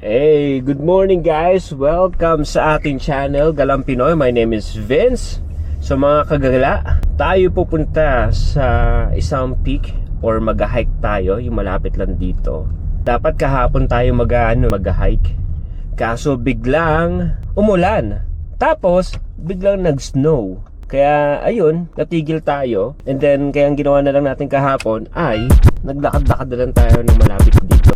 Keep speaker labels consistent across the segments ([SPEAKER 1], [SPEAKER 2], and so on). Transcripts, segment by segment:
[SPEAKER 1] Hey, good morning guys! Welcome sa ating channel, Galang Pinoy. My name is Vince. So mga kagala, tayo pupunta sa isang peak or mag-hike tayo, yung malapit lang dito. Dapat kahapon tayo mag-hike. Kaso biglang umulan. Tapos biglang nag-snow. Kaya ayun, natigil tayo. And then kaya ang ginawa na lang natin kahapon ay naglakad-lakad na lang tayo ng malapit dito.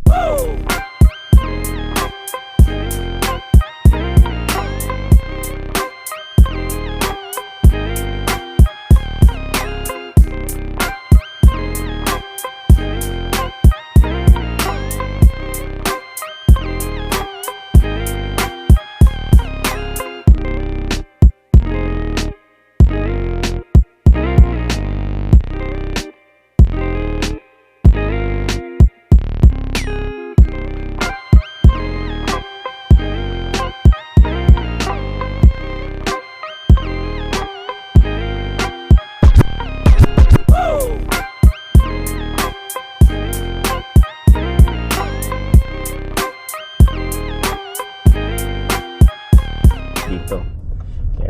[SPEAKER 1] Dito.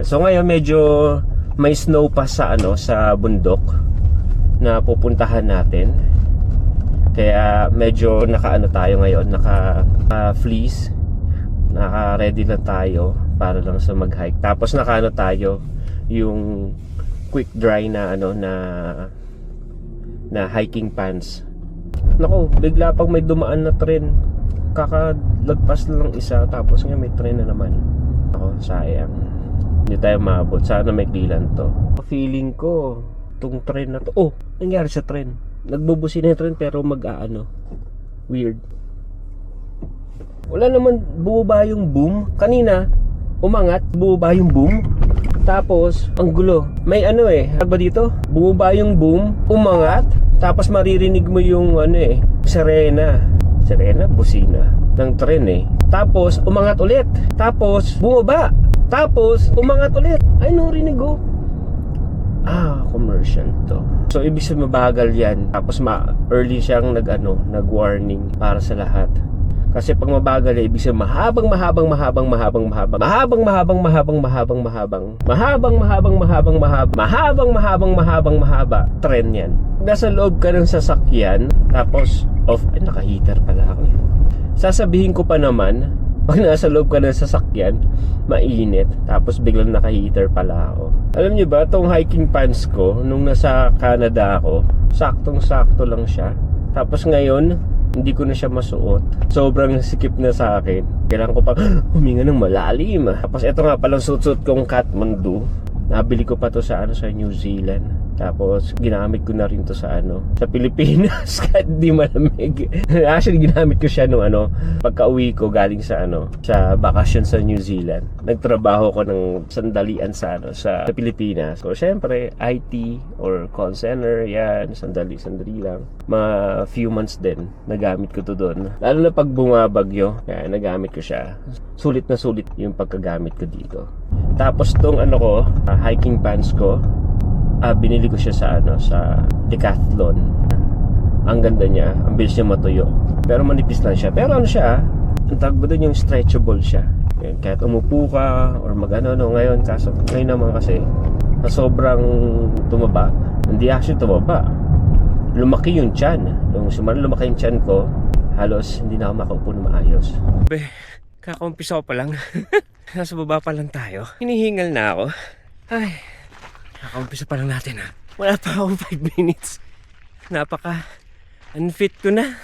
[SPEAKER 1] So ngayon medyo may snow pa sa sa bundok na pupuntahan natin. Kaya medyo tayo ngayon, naka-fleece. Naka-ready na tayo para lang sa mag-hike. Tapos tayo yung quick dry na na hiking pants. Nako, bigla pag may dumaan na tren. Kakalagpas lang isa tapos nga may tren na naman. Ako, sayang. Hindi tayo maabot. Sana may dilan to. Feeling ko, itong tren na to. Oh, nangyari sa tren. Nagbubusin na yung tren pero weird. Wala naman bumaba yung boom. Kanina, umangat, bumaba yung boom. Tapos, ang gulo. May ba dito? Bumaba yung boom, umangat. Tapos maririnig mo yung sirena, busina ng tren Tapos umangat ulit. Tapos bumaba. Tapos umangat ulit. Ay, narinig ko. Commercial to. So ibig sabihin mabagal yan. Tapos early siyang nag-warning para sa lahat. Kasi pag mabagal ibig sabihin mahabang tren yan. Nasa loob ka ng sasakyan, tapos naka-heater pala ako. Sasabihin ko pa naman, pag nasa loob ka ng sasakyan, mainit, tapos biglang naka-heater pala ako. Alam niyo ba, tong hiking pants ko nung nasa Canada ako, saktong-sakto lang siya. Tapos ngayon, hindi ko na siya masuot. Sobrang sikip na sa akin. Kailangan ko pa huminga ng malalim. Tapos ito nga palang suot kong Kathmandu. Nabili ko pa to sa New Zealand. Tapos ginamit ko na rin to sa Pilipinas kahit di malamig. Actually ginamit ko siya pagka-uwi ko galing sa sa bakasyon sa New Zealand. Nagtrabaho ko ng sandalian sa Pilipinas. So syempre IT or call center, yan, sandali lang. Mga few months din nagamit ko to doon. Lalo na pag bumabagyo, kaya nagamit ko siya. Sulit na sulit yung pagkagamit ko dito. Tapos tong hiking pants ko, binili ko siya sa Decathlon. Ang ganda niya, ang bilis niya matuyo. Pero manipis lang siya. Pero ang tawag ba doon yung stretchable siya. Yan, kahit umupo ka or ngayon. Kaso ngayon naman kasi na sobrang tumaba. Hindi actually tumaba. Lumaki yung tiyan. Nung simula lumaki yung tiyan ko, halos hindi na ako makaupo na maayos. Kaka-umpisa ko pa lang. Nasa baba pa lang tayo. Hinihingal na ako. Ay, kaka-umpisa pa lang natin Wala pa akong 5 minutes. Unfit ko na.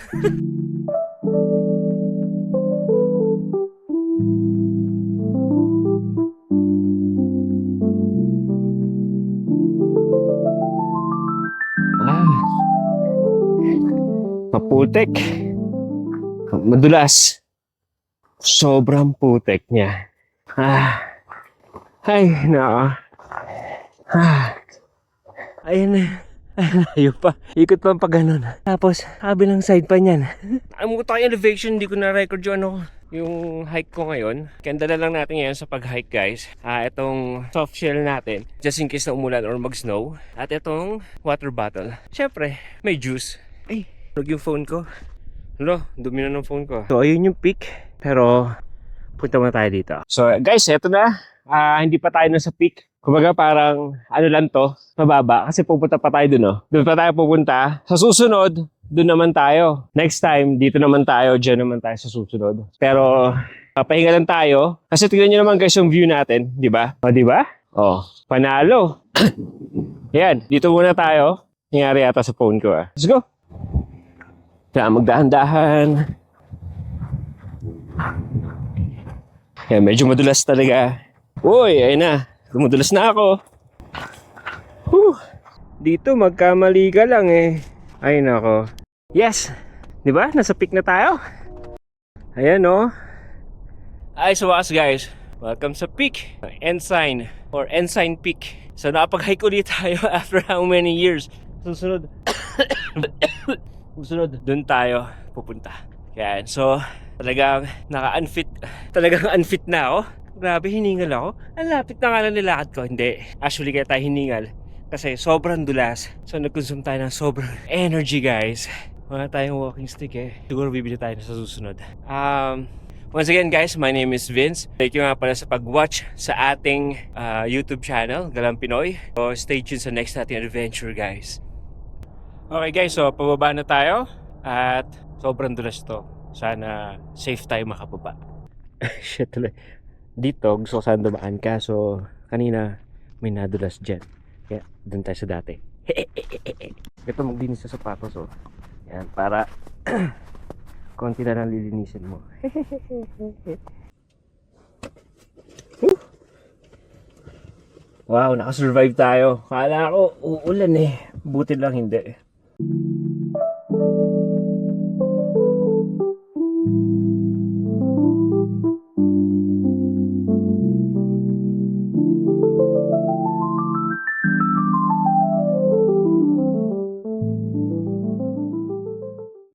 [SPEAKER 1] Maputek. Madulas. Sobrang putek niya. Ay, ayan na. Layo pa. Ikot pa pag ganun. Tapos, kabilang side pa niyan. Alam ko tayo elevation, hindi ko na-record yung hike ko ngayon. Kaya dala lang natin ngayon sa pag-hike, guys. Itong soft shell natin, just in case na umulan or mag-snow. At itong water bottle. Siyempre, may juice. Ay, yung phone ko. Hello, dumi na ng phone ko. So, ayun yung peak. Pero, punta muna tayo dito. So, guys, eto na. Hindi pa tayo nasa peak. Kumbaga parang, ano lang to, mababa. Kasi pupunta pa tayo dun, oh. Doon pa tayo pupunta. Sa susunod, doon naman tayo. Next time, dito naman tayo. Diyan naman tayo sa susunod. Pero, papahinga lang tayo. Kasi tignan nyo naman guys yung view natin. Di ba? O, di ba? Oh, panalo. Yan, dito muna tayo. Nangyari yata sa phone ko, ah. Let's go. Kaya magdahan-dahan. Yan, medyo madulas talaga. Uy, ayun na. Dumudulas na ako. Whew. Dito magkamali ka lang eh. Ay nako. Yes. 'Di ba? Nasa peak na tayo. Ayan oh. Ay so guys. Welcome sa peak. Ensign or Ensign Peak. So nakapag-hike ulit tayo after how many years? Susunod. Susunod. Doon tayo pupunta. Yan. So talagang talagang unfit na ako. Grabe, hiningal ako. Ang lapit na nga lang nilakad ko. Hindi. Actually, kaya tayo hiningal. Kasi sobrang dulas. So, nag-consume tayo ng sobrang energy, guys. Wala tayong walking stick eh. Siguro bibili tayo sa susunod. Once again, guys, my name is Vince. Thank you nga pala sa pag-watch sa ating YouTube channel, Galang Pinoy. So, stay tuned sa next nating adventure, guys. Okay, guys. So, pababa na tayo. At sobrang dulas to. Sana safe tayo makababa. Shit tuloy. Dito gusto ko sana dumaan kaso kanina may nadulas dyan kaya dun tayo sa dati. Ito maglinis sa sapatos oh. Yan para konti na lang lilinisin mo. Wow, nakasurvive tayo. Kala ko uulan eh, buti lang hindi.